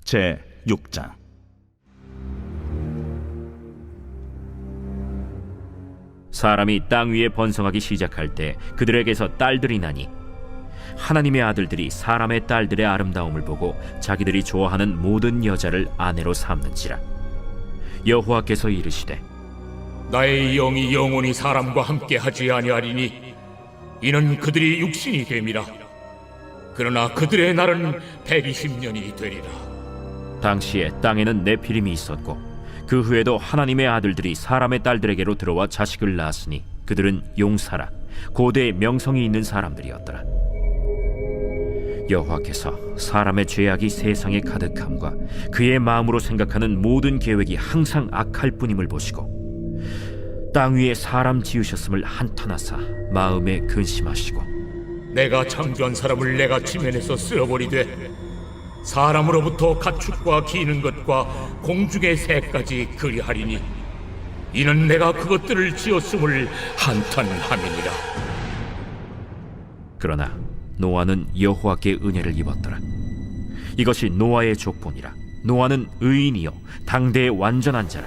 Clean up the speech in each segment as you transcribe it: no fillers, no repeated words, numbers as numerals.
제 6장. 사람이 땅 위에 번성하기 시작할 때 그들에게서 딸들이 나니 하나님의 아들들이 사람의 딸들의 아름다움을 보고 자기들이 좋아하는 모든 여자를 아내로 삼는지라. 여호와께서 이르시되 나의 영이 영원히 사람과 함께 하지 아니하리니 이는 그들이 육신이 됨이라. 그러나 그들의 날은 120년이 되리라. 당시에 땅에는 네피림이 있었고 그 후에도 하나님의 아들들이 사람의 딸들에게로 들어와 자식을 낳았으니 그들은 용사라 고대의 명성이 있는 사람들이었더라. 여호와께서 사람의 죄악이 세상에 가득함과 그의 마음으로 생각하는 모든 계획이 항상 악할 뿐임을 보시고 땅 위에 사람 지으셨음을 한탄하사 마음에 근심하시고 내가 창조한 사람을 내가 지면에서 쓸어버리되 사람으로부터 가축과 기는 것과 공중의 새까지 그리하리니 이는 내가 그것들을 지었음을 한탄함이니라. 그러나 노아는 여호와께 은혜를 입었더라. 이것이 노아의 족본이라. 노아는 의인이요 당대의 완전한 자라.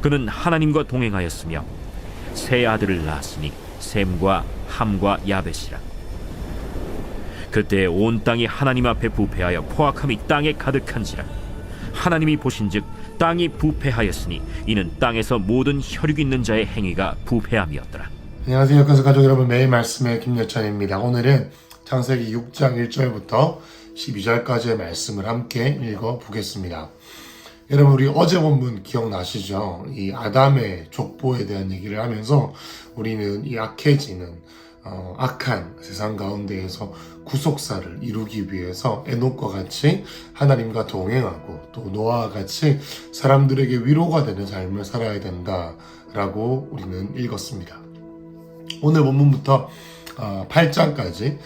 그는 하나님과 동행하였으며 세 아들을 낳았으니 셈과 함과 야벳이라. 그때 온 땅이 하나님 앞에 부패하여 포악함이 땅에 가득한지라. 하나님이 보신즉 땅이 부패하였으니 이는 땅에서 모든 혈육 있는 자의 행위가 부패함이었더라. 안녕하세요. 역관사 가족 여러분, 매일 말씀의 김여찬입니다. 오늘은 창세기 6장 1절부터 12절까지의 말씀을 함께 읽어보겠습니다. 여러분, 우리 어제 본문 기억나시죠? 이 아담의 족보에 대한 얘기를 하면서 우리는 이 악해지는 악한 세상 가운데에서 구속사를 이루기 위해서 에녹과 같이 하나님과 동행하고 또 노아와 같이 사람들에게 위로가 되는 삶을 살아야 된다라고 우리는 읽었습니다. 오늘 본문부터 8장까지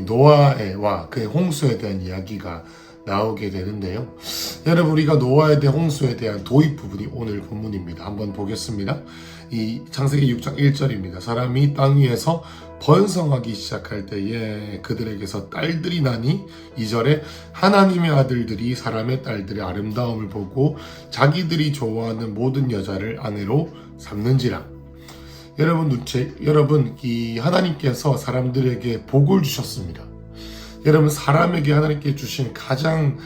노아와 그의 홍수에 대한 이야기가 나오게 되는데요. 여러분, 우리가 노아에 대한 홍수에 대한 도입 부분이 오늘 본문입니다. 한번 보겠습니다. 이 창세기 6장 1절입니다. 사람이 땅 위에서 번성하기 시작할 때에 그들에게서 딸들이 나니 2절에 하나님의 아들들이 사람의 딸들의 아름다움을 보고 자기들이 좋아하는 모든 여자를 아내로 삼는지라. 여러분, 이 하나님께서 사람들에게 복을 주셨습니다. 여러분, 사람에게 하나님께 주신 가장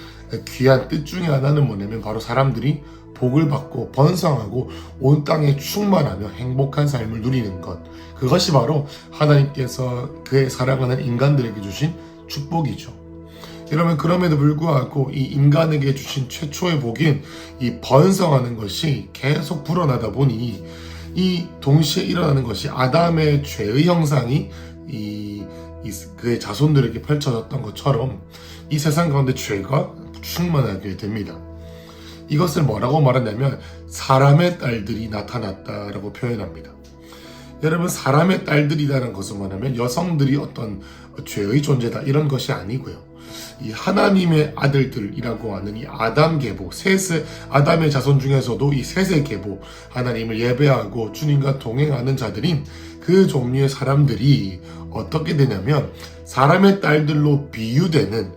귀한 뜻 중에 하나는 뭐냐면 바로 사람들이 복을 받고 번성하고 온 땅에 충만하며 행복한 삶을 누리는 것. 그것이 바로 하나님께서 그의 사랑하는 인간들에게 주신 축복이죠. 여러분, 그럼에도 불구하고 이 인간에게 주신 최초의 복인 이 번성하는 것이 계속 불어나다 보니 이 동시에 일어나는 것이 아담의 죄의 형상이 그의 자손들에게 펼쳐졌던 것처럼 이 세상 가운데 죄가 충만하게 됩니다. 이것을 뭐라고 말하냐면 사람의 딸들이 나타났다라고 표현합니다. 여러분, 사람의 딸들이라는 것은 뭐냐면 여성들이 어떤 죄의 존재다 이런 것이 아니고요. 이 하나님의 아들들이라고 하는 이 아담 계보, 아담의 자손 중에서도 이 셋의 계보, 하나님을 예배하고 주님과 동행하는 자들인 그 종류의 사람들이 어떻게 되냐면 사람의 딸들로 비유되는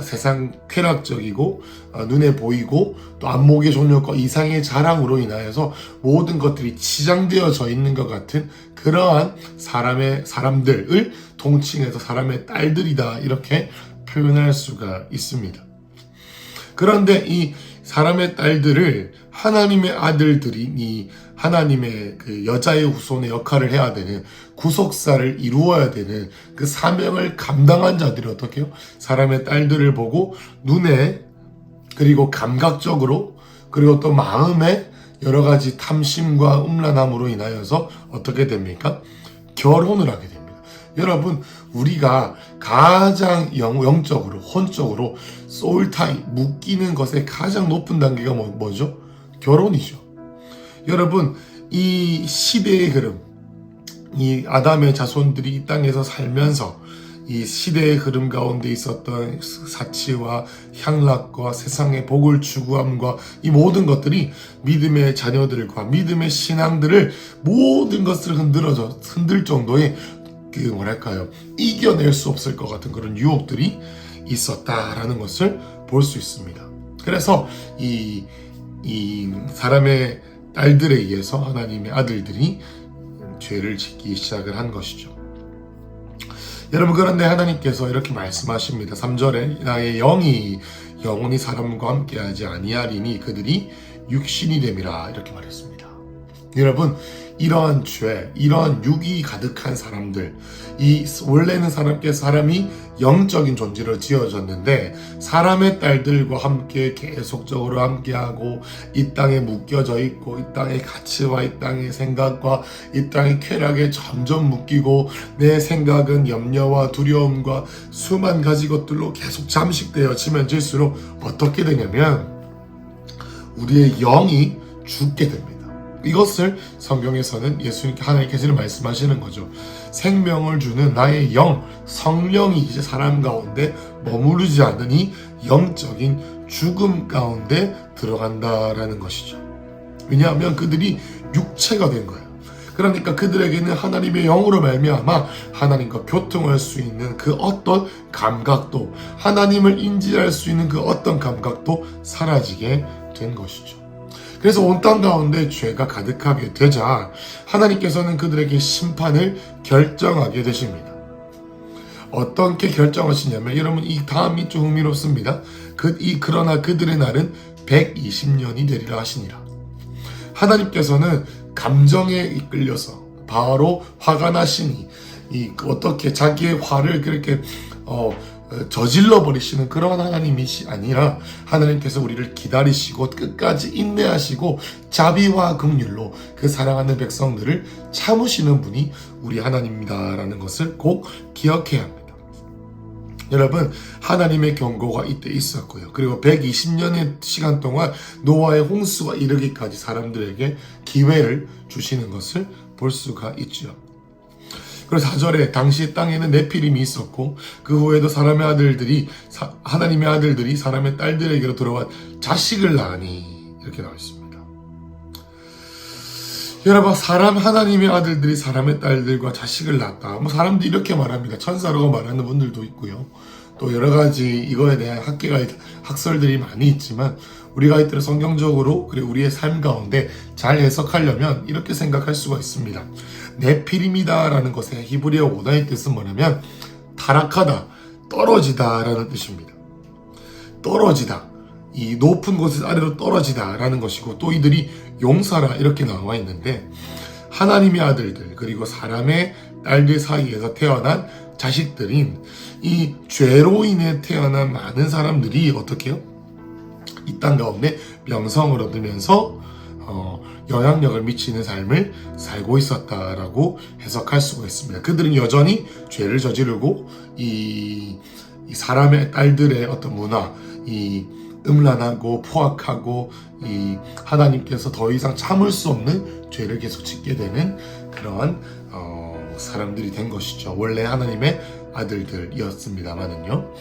세상 쾌락적이고 눈에 보이고 또 안목의 존력과 이상의 자랑으로 인하여서 모든 것들이 치장되어져 있는 것 같은 그러한 사람들을 통칭해서 사람의 딸들이다 이렇게 표현할 수가 있습니다. 그런데 이 사람의 딸들을 하나님의 아들들이 이 하나님의 그 여자의 후손의 역할을 해야 되는 구속사를 이루어야 되는 그 사명을 감당한 자들이 어떻게 해요? 사람의 딸들을 보고 눈에 그리고 감각적으로 그리고 또 마음에 여러 가지 탐심과 음란함으로 인하여서 어떻게 됩니까? 결혼을 하게 됩니다. 여러분, 우리가 가장 영적으로 혼적으로 소울타이 묶이는 것의 가장 높은 단계가 뭐죠? 결혼이죠. 여러분, 이 시대의 흐름, 이 아담의 자손들이 이 땅에서 살면서 이 시대의 흐름 가운데 있었던 사치와 향락과 세상의 복을 추구함과 이 모든 것들이 믿음의 자녀들과 믿음의 신앙들을 모든 것을 흔들 정도의 이겨낼 수 없을 것 같은 그런 유혹들이 있었다라는 것을 볼 수 있습니다. 그래서 이 사람의 딸들에 의해서 하나님의 아들들이 죄를 짓기 시작을 한 것이죠. 여러분, 그런데 하나님께서 이렇게 말씀하십니다. 3절에 나의 영이 영원히 사람과 함께하지 아니하리니 그들이 육신이 됨이라 이렇게 말했습니다. 여러분, 이러한 죄, 이러한 육이 가득한 사람들, 원래는 사람이 영적인 존재로 지어졌는데 사람의 딸들과 함께 계속적으로 함께하고 이 땅에 묶여져 있고 이 땅의 가치와 이 땅의 생각과 이 땅의 쾌락에 점점 묶이고 내 생각은 염려와 두려움과 수만 가지 것들로 계속 잠식되어지면 질수록 어떻게 되냐면 우리의 영이 죽게 됩니다. 이것을 성경에서는 하나님께서는 말씀하시는 거죠. 생명을 주는 나의 영, 성령이 이제 사람 가운데 머무르지 않으니 영적인 죽음 가운데 들어간다라는 것이죠. 왜냐하면 그들이 육체가 된 거예요. 그러니까 그들에게는 하나님의 영으로 말미암아 하나님과 교통할 수 있는 그 어떤 감각도, 하나님을 인지할 수 있는 그 어떤 감각도 사라지게 된 것이죠. 그래서 온 땅 가운데 죄가 가득하게 되자 하나님께서는 그들에게 심판을 결정하게 되십니다. 어떻게 결정하시냐면, 여러분 이 다음이 좀 흥미롭습니다. 그러나 그들의 날은 120년이 되리라 하시니라. 하나님께서는 감정에 이끌려서 바로 화가 나시니 어떻게 자기의 화를 그렇게 저질러 버리시는 그런 하나님이 아니라 하나님께서 우리를 기다리시고 끝까지 인내하시고 자비와 긍휼로 그 사랑하는 백성들을 참으시는 분이 우리 하나님입니다라는 것을 꼭 기억해야 합니다. 여러분, 하나님의 경고가 이때 있었고요. 그리고 120년의 시간 동안 노아의 홍수가 이르기까지 사람들에게 기회를 주시는 것을 볼 수가 있죠. 그리고 4절에 당시 땅에는 네피림이 있었고 그 후에도 하나님의 아들들이 사람의 딸들에게로 들어와 자식을 낳으니 이렇게 나와 있습니다. 여러분, 하나님의 아들들이 사람의 딸들과 자식을 낳았다. 사람들이 이렇게 말합니다. 천사라고 말하는 분들도 있고요. 또 여러 가지 이거에 대한 학설들이 많이 있지만 우리가 이때는 성경적으로 그리고 우리의 삶 가운데 잘 해석하려면 이렇게 생각할 수가 있습니다. 네피림이다라는 것의 히브리어 원어의 뜻은 뭐냐면 타락하다, 떨어지다라는 뜻입니다. 떨어지다, 이 높은 곳에서 아래로 떨어지다라는 것이고, 또 이들이 용사라 이렇게 나와 있는데 하나님의 아들들 그리고 사람의 딸들 사이에서 태어난 자식들인 이 죄로 인해 태어난 많은 사람들이 어떻게 해요? 이 땅 가운데 명성을 얻으면서 영향력을 미치는 삶을 살고 있었다라고 해석할 수가 있습니다. 그들은 여전히 죄를 저지르고 이 사람의 딸들의 어떤 문화, 이 음란하고 포악하고 이 하나님께서 더 이상 참을 수 없는 죄를 계속 짓게 되는 그러한 사람들이 된 것이죠. 원래 하나님의 아들들이었습니다만은요.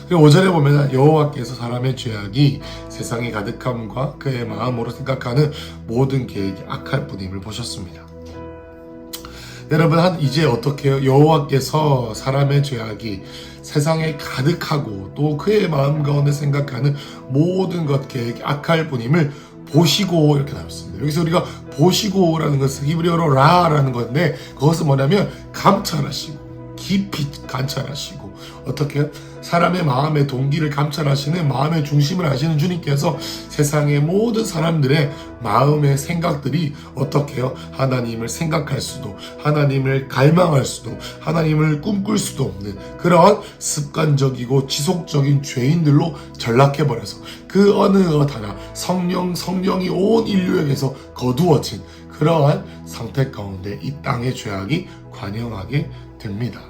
그리고 5절에 보면 여호와께서 사람의 죄악이 세상에 가득함과 그의 마음으로 생각하는 모든 계획이 악할 뿐임을 보셨습니다. 여러분, 이제 어떻게 해요? 여호와께서 사람의 죄악이 세상에 가득하고 또 그의 마음 가운데 생각하는 모든 것 계획이 악할 뿐임을 보시고 이렇게 나왔습니다. 여기서 우리가 보시고라는 것은 히브리어로 라라는 건데 그것은 뭐냐면 감찰하시고 깊이 관찰하시고 어떻게 사람의 마음의 동기를 감찰하시는 마음의 중심을 아시는 주님께서 세상의 모든 사람들의 마음의 생각들이 어떻게 해요? 하나님을 생각할 수도 하나님을 갈망할 수도 하나님을 꿈꿀 수도 없는 그러한 습관적이고 지속적인 죄인들로 전락해버려서 그 어느 것 하나 성령이 온 인류에게서 거두어진 그러한 상태 가운데 이 땅의 죄악이 관영하게 됩니다.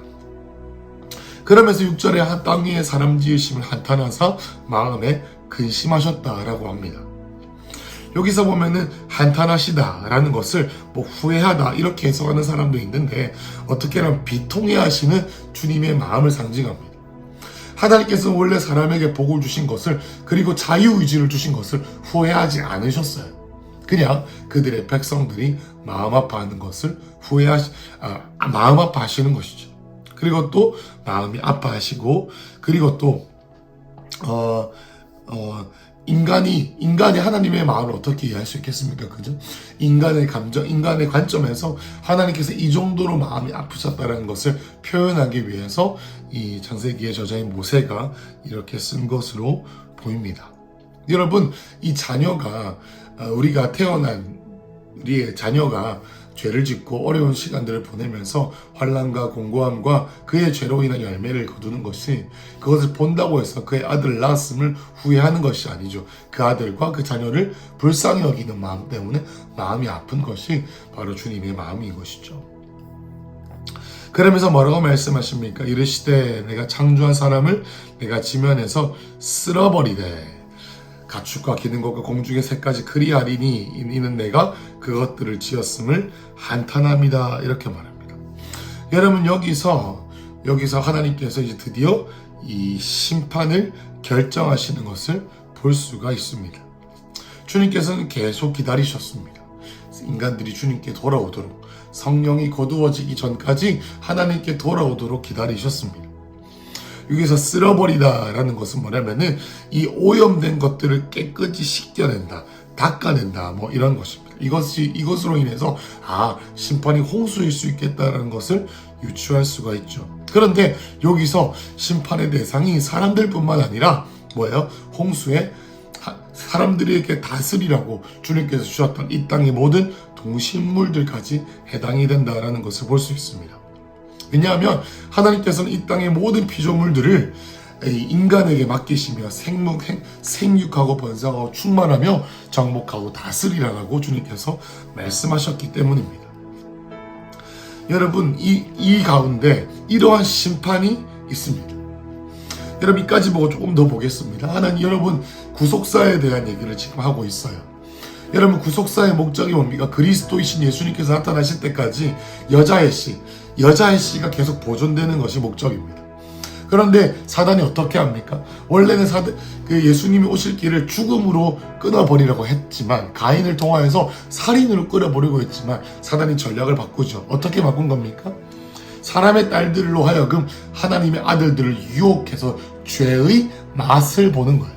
그러면서 6절에 한 땅 위에 사람 지으심을 한탄하사 마음에 근심하셨다라고 합니다. 여기서 보면은 한탄하시다라는 것을 후회하다 이렇게 해석하는 사람도 있는데 어떻게 하면 비통해하시는 주님의 마음을 상징합니다. 하나님께서 원래 사람에게 복을 주신 것을 그리고 자유의지를 주신 것을 후회하지 않으셨어요. 그냥 그들의 백성들이 마음 아파하는 것을 마음 아파하시는 것이죠. 그리고 또 마음이 아파하시고 그리고 또 인간이 하나님의 마음을 어떻게 이해할 수 있겠습니까? 그죠? 인간의 감정, 인간의 관점에서 하나님께서 이 정도로 마음이 아프셨다는 것을 표현하기 위해서 이 창세기의 저자인 모세가 이렇게 쓴 것으로 보입니다. 여러분, 이 자녀가 우리가 태어난 우리의 자녀가 죄를 짓고 어려운 시간들을 보내면서 환난과 공고함과 그의 죄로 인한 열매를 거두는 것이, 그것을 본다고 해서 그의 아들을 낳았음을 후회하는 것이 아니죠. 그 아들과 그 자녀를 불쌍히 여기는 마음 때문에 마음이 아픈 것이 바로 주님의 마음인 것이죠. 그러면서 뭐라고 말씀하십니까? 이르시되 내가 창조한 사람을 내가 지면에서 쓸어버리되 가축과 기능과 공중의 새까지 그리하리니 이는 내가 그것들을 지었음을 한탄합니다. 이렇게 말합니다. 여러분, 여기서 하나님께서 이제 드디어 이 심판을 결정하시는 것을 볼 수가 있습니다. 주님께서는 계속 기다리셨습니다. 인간들이 주님께 돌아오도록, 성령이 거두어지기 전까지 하나님께 돌아오도록 기다리셨습니다. 여기서 쓸어버리다라는 것은 뭐냐면은 이 오염된 것들을 깨끗이 씻겨낸다, 닦아낸다, 뭐 이런 것입니다. 이것으로 인해서 심판이 홍수일 수 있겠다라는 것을 유추할 수가 있죠. 그런데 여기서 심판의 대상이 사람들뿐만 아니라 뭐예요? 홍수에 사람들에게 다스리라고 주님께서 주셨던 이 땅의 모든 동식물들까지 해당이 된다라는 것을 볼 수 있습니다. 왜냐하면 하나님께서는 이 땅의 모든 피조물들을 인간에게 맡기시며 생육하고 번성하고 충만하며 정복하고 다스리라고 주님께서 말씀하셨기 때문입니다. 여러분, 이 가운데 이러한 심판이 있습니다. 여러분, 이까지 보고 조금 더 보겠습니다. 여러분, 구속사에 대한 얘기를 지금 하고 있어요. 여러분, 구속사의 목적이 뭡니까? 그리스도이신 예수님께서 나타나실 때까지 여자의 씨가 계속 보존되는 것이 목적입니다. 그런데 사단이 어떻게 합니까? 원래는 예수님이 오실 길을 죽음으로 끊어버리라고 했지만, 가인을 통하여서 살인으로 끊어버리고 했지만 사단이 전략을 바꾸죠. 어떻게 바꾼 겁니까? 사람의 딸들로 하여금 하나님의 아들들을 유혹해서 죄의 맛을 보는 거예요.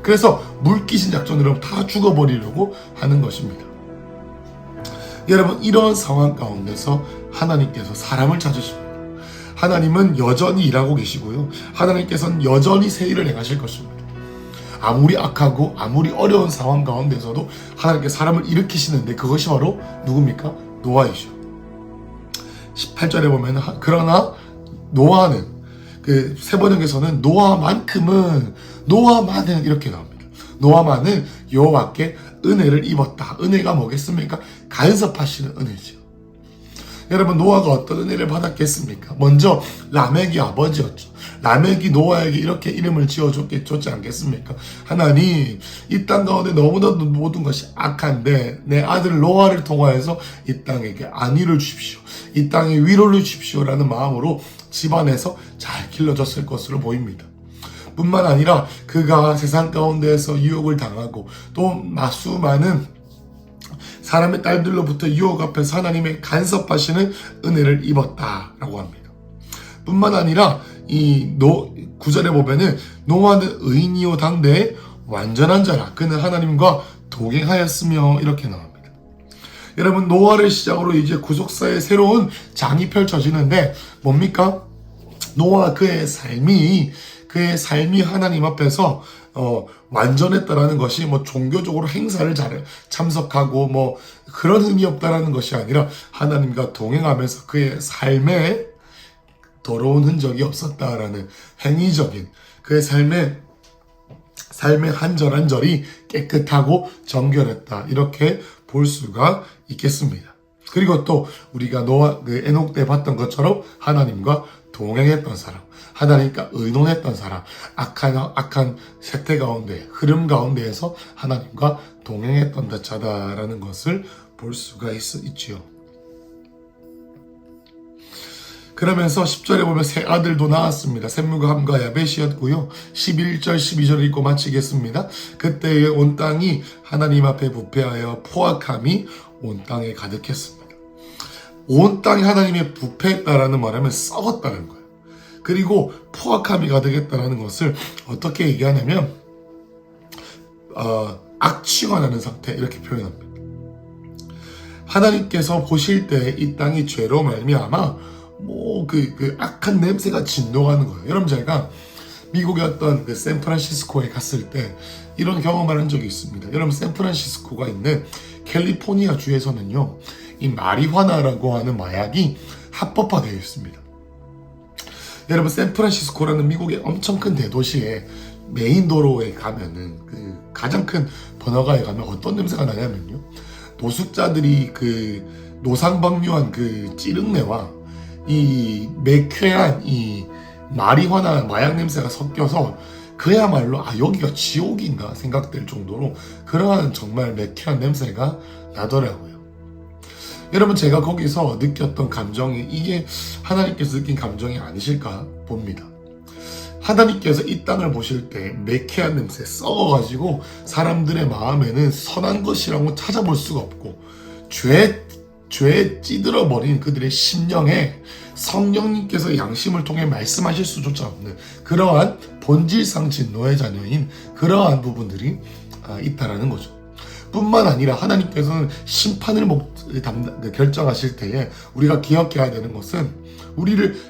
그래서 물귀신 작전으로 다 죽어버리려고 하는 것입니다. 여러분, 이런 상황 가운데서 하나님께서 사람을 찾으십니다. 하나님은 여전히 일하고 계시고요. 하나님께서는 여전히 새 일을 행하실 것입니다. 아무리 악하고 아무리 어려운 상황 가운데서도 하나님께서 사람을 일으키시는데, 그것이 바로 누굽니까? 노아이죠. 18절에 보면 그러나 노아는, 그 세번역에서는 노아만은 이렇게 나옵니다. 노아만은 여호와께 은혜를 입었다. 은혜가 뭐겠습니까? 간섭하시는 은혜죠. 여러분, 노아가 어떤 은혜를 받았겠습니까? 먼저 라멕이 아버지였죠. 라멕이 노아에게 이렇게 이름을 지어줬지 않겠습니까? 하나님, 이 땅 가운데 너무나도 모든 것이 악한데 내 아들 노아를 통하여서 이 땅에게 안위를 주십시오, 이 땅에 위로를 주십시오라는 마음으로 집안에서 잘 길러졌을 것으로 보입니다. 뿐만 아니라 그가 세상 가운데에서 유혹을 당하고 또 수많은 사람의 딸들로부터 유혹 앞에서 하나님의 간섭하시는 은혜를 입었다라고 합니다. 뿐만 아니라 이 9절에 보면은 노아는 의인이요 당대의 완전한 자라, 그는 하나님과 동행하였으며 이렇게 나옵니다. 여러분, 노아를 시작으로 이제 구속사의 새로운 장이 펼쳐지는데 뭡니까? 노아 그의 삶이 하나님 앞에서 완전했다라는 것이 뭐 종교적으로 행사를 잘 참석하고 뭐 그런 의미 없다라는 것이 아니라 하나님과 동행하면서 그의 삶에 더러운 흔적이 없었다라는 행위적인 그의 삶의 한 절 한 절이 깨끗하고 정결했다, 이렇게 볼 수가 있겠습니다. 그리고 또 우리가 에녹 때 봤던 것처럼 하나님과 동행했던 사람, 하나님과 의논했던 사람, 악한 세태 가운데, 흐름 가운데에서 하나님과 동행했던 자다라는 것을 볼 수가 있지요. 그러면서 10절에 보면 새 아들도 낳았습니다. 셈무가 함과 야벳이었고요. 11절 12절을 읽고 마치겠습니다. 그때에 온 땅이 하나님 앞에 부패하여 포악함이 온 땅에 가득했습니다. 온 땅이 하나님의 부패했다라는 말하면 썩었다는 거예요. 그리고 포악함이 가득했다라는 것을 어떻게 얘기하냐면, 악취가 나는 상태 이렇게 표현합니다. 하나님께서 보실 때 이 땅이 죄로 말미암아 그 악한 냄새가 진동하는 거예요. 여러분 제가 미국의 어떤 그 샌프란시스코에 갔을 때 이런 경험을 한 적이 있습니다. 여러분 샌프란시스코가 있는 캘리포니아 주에서는요, 이 마리화나라고 하는 마약이 합법화되어 있습니다. 여러분 샌프란시스코라는 미국의 엄청 큰 대도시에 메인 도로에 가면은 그 가장 큰 번화가에 가면 어떤 냄새가 나냐면요, 노숙자들이 그 노상방뇨한 그 찌릉내와 이 매쾌한 이 마리화나 마약 냄새가 섞여서 그야말로 여기가 지옥인가 생각될 정도로 그러한 정말 매쾌한 냄새가 나더라고요. 여러분 제가 거기서 느꼈던 감정이 이게 하나님께서 느낀 감정이 아니실까 봅니다. 하나님께서 이 땅을 보실 때 매캐한 냄새 썩어가지고 사람들의 마음에는 선한 것이라고 찾아볼 수가 없고 죄에 찌들어버린 그들의 심령에 성령님께서 양심을 통해 말씀하실 수조차 없는 그러한 본질상 진노의 자녀인 그러한 부분들이 있다라는 거죠. 뿐만 아니라 하나님께서는 심판을 결정하실 때에 우리가 기억해야 되는 것은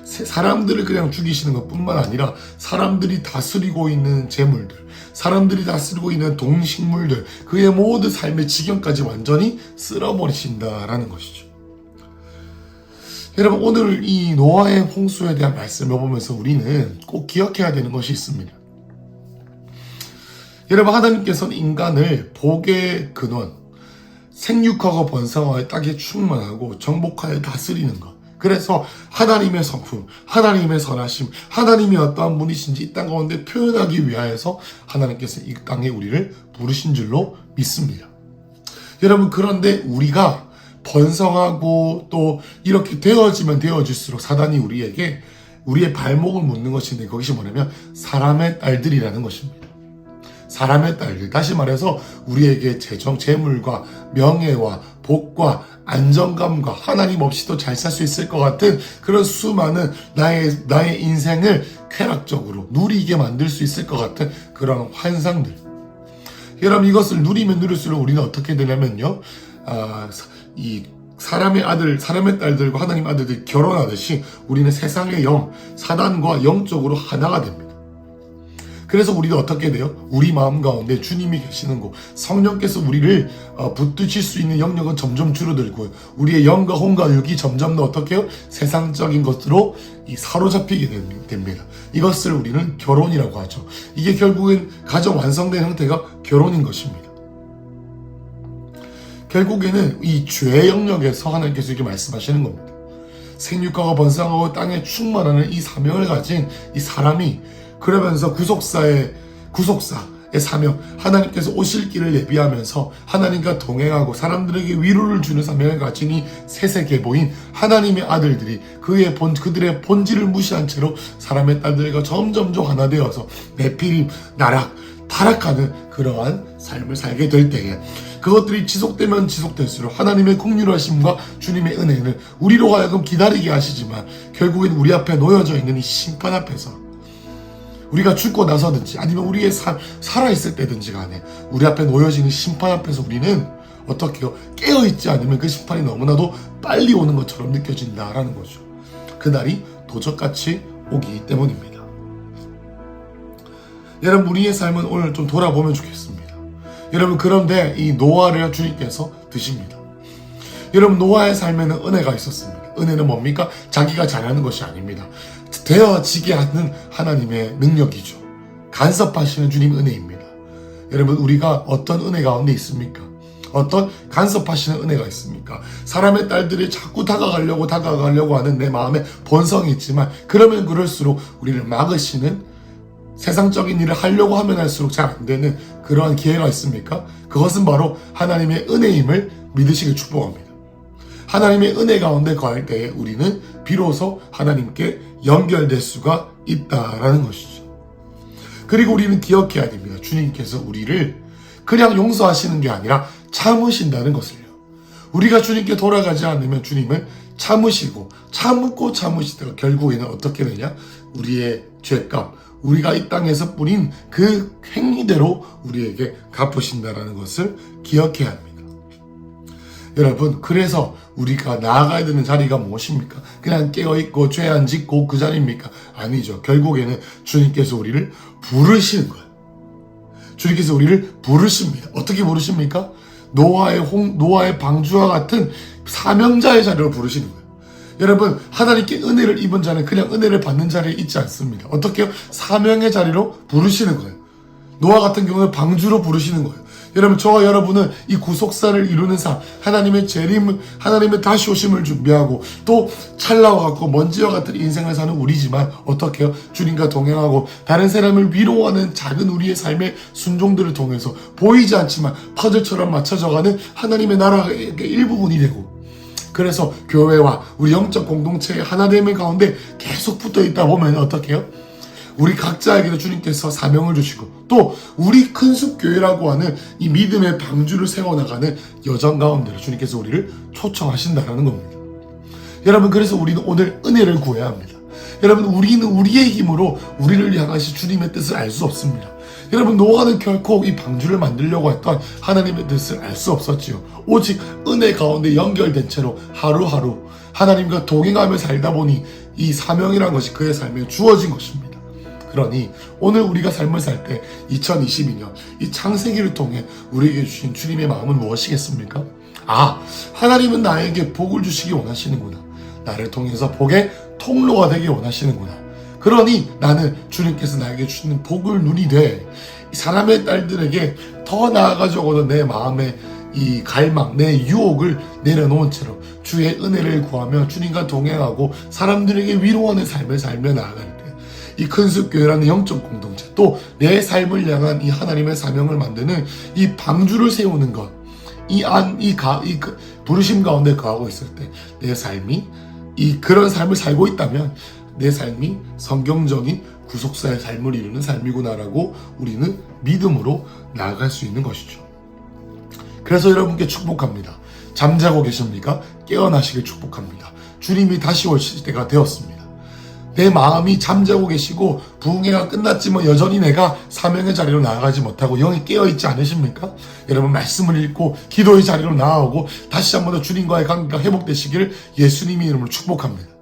사람들을 그냥 죽이시는 것 뿐만 아니라 사람들이 다스리고 있는 재물들, 사람들이 다스리고 있는 동식물들, 그의 모든 삶의 지경까지 완전히 쓸어버리신다라는 것이죠. 여러분 오늘 이 노아의 홍수에 대한 말씀을 보면서 우리는 꼭 기억해야 되는 것이 있습니다. 여러분 하나님께서는 인간을 복의 근원, 생육하고 번성하여 땅에 충만하고 정복하여 다스리는 것, 그래서 하나님의 성품, 하나님의 선하심, 하나님이 어떠한 분이신지 이 땅 가운데 표현하기 위하여서 하나님께서 이 땅에 우리를 부르신 줄로 믿습니다. 여러분 그런데 우리가 번성하고 또 이렇게 되어지면 되어질수록 사단이 우리에게 우리의 발목을 묶는 것인데 그것이 뭐냐면 사람의 딸들이라는 것입니다. 사람의 딸들, 다시 말해서 우리에게 재물과 명예와 복과 안정감과 하나님 없이도 잘 살 수 있을 것 같은 그런 수많은 나의 인생을 쾌락적으로 누리게 만들 수 있을 것 같은 그런 환상들. 여러분 이것을 누리면 누릴수록 우리는 어떻게 되냐면요, 이 사람의 딸들과 하나님 아들들이 결혼하듯이 우리는 세상의 영, 사단과 영적으로 하나가 됩니다. 그래서 우리도 어떻게 돼요? 우리 마음 가운데 주님이 계시는 곳, 성령께서 우리를 붙드실 수 있는 영역은 점점 줄어들고요. 우리의 영과 혼과 육이 점점 더 어떻게 해요? 세상적인 것으로 사로잡히게 됩니다. 이것을 우리는 결혼이라고 하죠. 이게 결국엔 가정 완성된 형태가 결혼인 것입니다. 결국에는 이 죄의 영역에서 하나님께서 이렇게 말씀하시는 겁니다. 생육하고 번성하고 땅에 충만하는 이 사명을 가진 이 사람이 그러면서 구속사의 사명, 하나님께서 오실 길을 예비하면서 하나님과 동행하고 사람들에게 위로를 주는 사명을 가진 이 세세계보인 하나님의 아들들이 그들의 본질을 무시한 채로 사람의 딸들과 점점점 하나 되어서 내피림, 타락하는 그러한 삶을 살게 될 때에 그것들이 지속되면 지속될수록 하나님의 긍휼하심과 주님의 은혜는 우리로 하여금 기다리게 하시지만 결국엔 우리 앞에 놓여져 있는 이 심판 앞에서 우리가 죽고 나서든지 아니면 우리의 살아있을 때든지 간에 우리 앞에 놓여지는 심판 앞에서 우리는 어떻게 해요? 깨어있지 않으면 그 심판이 너무나도 빨리 오는 것처럼 느껴진다라는 거죠. 그날이 도적같이 오기 때문입니다. 여러분 우리의 삶은 오늘 좀 돌아보면 좋겠습니다. 여러분 그런데 이 노아를 주님께서 드십니다. 여러분 노아의 삶에는 은혜가 있었습니다. 은혜는 뭡니까? 자기가 잘하는 것이 아닙니다. 되어지게 하는 하나님의 능력이죠. 간섭하시는 주님 은혜입니다. 여러분 우리가 어떤 은혜 가운데 있습니까? 어떤 간섭하시는 은혜가 있습니까? 사람의 딸들이 자꾸 다가가려고 하는 내 마음에 본성이 있지만 그러면 그럴수록 우리를 막으시는 세상적인 일을 하려고 하면 할수록 잘 안 되는 그러한 기회가 있습니까? 그것은 바로 하나님의 은혜임을 믿으시길 축복합니다. 하나님의 은혜 가운데 거할 때에 우리는 비로소 하나님께 연결될 수가 있다라는 것이죠. 그리고 우리는 기억해야 됩니다. 주님께서 우리를 그냥 용서하시는 게 아니라 참으신다는 것을요. 우리가 주님께 돌아가지 않으면 주님은 참으시고 참으시다가 결국에는 어떻게 되냐? 우리의 죄값, 우리가 이 땅에서 뿌린 그 행위대로 우리에게 갚으신다라는 것을 기억해야 합니다. 여러분, 그래서 우리가 나아가야 되는 자리가 무엇입니까? 그냥 깨어있고 죄 안 짓고 그 자리입니까? 아니죠. 결국에는 주님께서 우리를 부르시는 거예요. 주님께서 우리를 부르십니다. 어떻게 부르십니까? 노아의 방주와 같은 사명자의 자리로 부르시는 거예요. 여러분, 하나님께 은혜를 입은 자는 그냥 은혜를 받는 자리에 있지 않습니다. 어떻게요? 사명의 자리로 부르시는 거예요. 노아 같은 경우는 방주로 부르시는 거예요. 여러분, 저와 여러분은 이 구속사를 이루는 삶, 하나님의 재림, 하나님의 다시 오심을 준비하고 또 찰나와 같고 먼지와 같은 인생을 사는 우리지만 어떻게 해요? 주님과 동행하고 다른 사람을 위로하는 작은 우리의 삶의 순종들을 통해서 보이지 않지만 퍼즐처럼 맞춰져가는 하나님의 나라의 일부분이 되고, 그래서 교회와 우리 영적 공동체의 하나됨의 가운데 계속 붙어있다 보면 어떻게 해요? 우리 각자에게도 주님께서 사명을 주시고 또 우리 큰숲교회라고 하는 이 믿음의 방주를 세워나가는 여정 가운데로 주님께서 우리를 초청하신다는 겁니다. 여러분, 그래서 우리는 오늘 은혜를 구해야 합니다. 여러분, 우리는 우리의 힘으로 우리를 향하신 주님의 뜻을 알 수 없습니다. 여러분, 노아는 결코 이 방주를 만들려고 했던 하나님의 뜻을 알 수 없었지요. 오직 은혜 가운데 연결된 채로 하루하루 하나님과 동행하며 살다 보니 이 사명이라는 것이 그의 삶에 주어진 것입니다. 그러니 오늘 우리가 삶을 살 때 2022년 이 창세기를 통해 우리에게 주신 주님의 마음은 무엇이겠습니까? 하나님은 나에게 복을 주시기 원하시는구나. 나를 통해서 복의 통로가 되기 원하시는구나. 그러니 나는 주님께서 나에게 주시는 복을 눈이 돼 사람의 딸들에게 더 나아가려고도 내 마음의 이 갈망, 내 유혹을 내려놓은 채로 주의 은혜를 구하며 주님과 동행하고 사람들에게 위로하는 삶을 살며 나아갈 때 이 큰숲교회라는 영적 공동체, 또 내 삶을 향한 이 하나님의 사명을 만드는 이 방주를 세우는 것, 부르심 가운데 거하고 있을 때 내 삶이 그런 삶을 살고 있다면 내 삶이 성경적인 구속사의 삶을 이루는 삶이구나라고 우리는 믿음으로 나아갈 수 있는 것이죠. 그래서 여러분께 축복합니다. 잠자고 계십니까? 깨어나시길 축복합니다. 주님이 다시 오실 때가 되었습니다. 내 마음이 잠자고 계시고 부흥회가 끝났지만 여전히 내가 사명의 자리로 나아가지 못하고 영이 깨어있지 않으십니까? 여러분, 말씀을 읽고 기도의 자리로 나아오고 다시 한 번 더 주님과의 관계가 회복되시기를 예수님의 이름으로 축복합니다.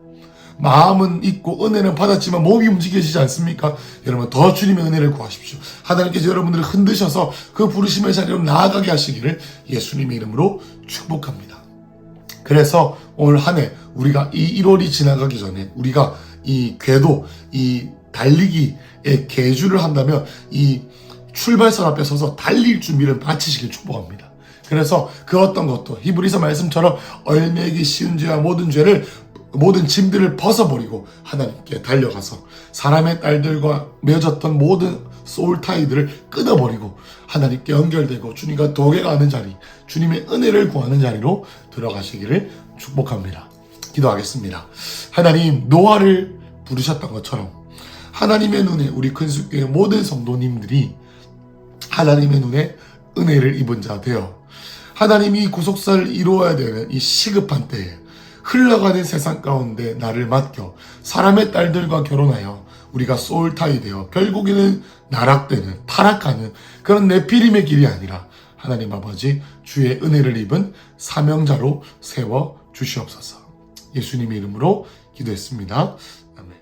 마음은 있고 은혜는 받았지만 몸이 움직여지지 않습니까? 여러분, 더 주님의 은혜를 구하십시오. 하나님께서 여러분들을 흔드셔서 그 부르심의 자리로 나아가게 하시기를 예수님의 이름으로 축복합니다. 그래서 오늘 한 해 우리가 이 1월이 지나가기 전에 우리가 이 궤도, 이 달리기의 계주를 한다면 이 출발선 앞에 서서 달릴 준비를 마치시길 축복합니다. 그래서 그 어떤 것도 히브리서 말씀처럼 얼매기 쉬운 죄와 모든 짐들을 벗어버리고 하나님께 달려가서 사람의 딸들과 맺었던 모든 소울타이들을 끊어버리고 하나님께 연결되고 주님과 동행하는 자리, 주님의 은혜를 구하는 자리로 들어가시기를 축복합니다. 기도하겠습니다. 하나님, 노아를 부르셨던 것처럼 하나님의 눈에 우리 큰숲교회 모든 성도님들이 하나님의 눈에 은혜를 입은 자 되어 하나님이 구속사를 이루어야 되는 이 시급한 때에 흘러가는 세상 가운데 나를 맡겨 사람의 딸들과 결혼하여 우리가 소울타이 되어 결국에는 나락되는, 타락하는 그런 네피림의 길이 아니라 하나님 아버지 주의 은혜를 입은 사명자로 세워 주시옵소서. 예수님의 이름으로 기도했습니다. 아멘.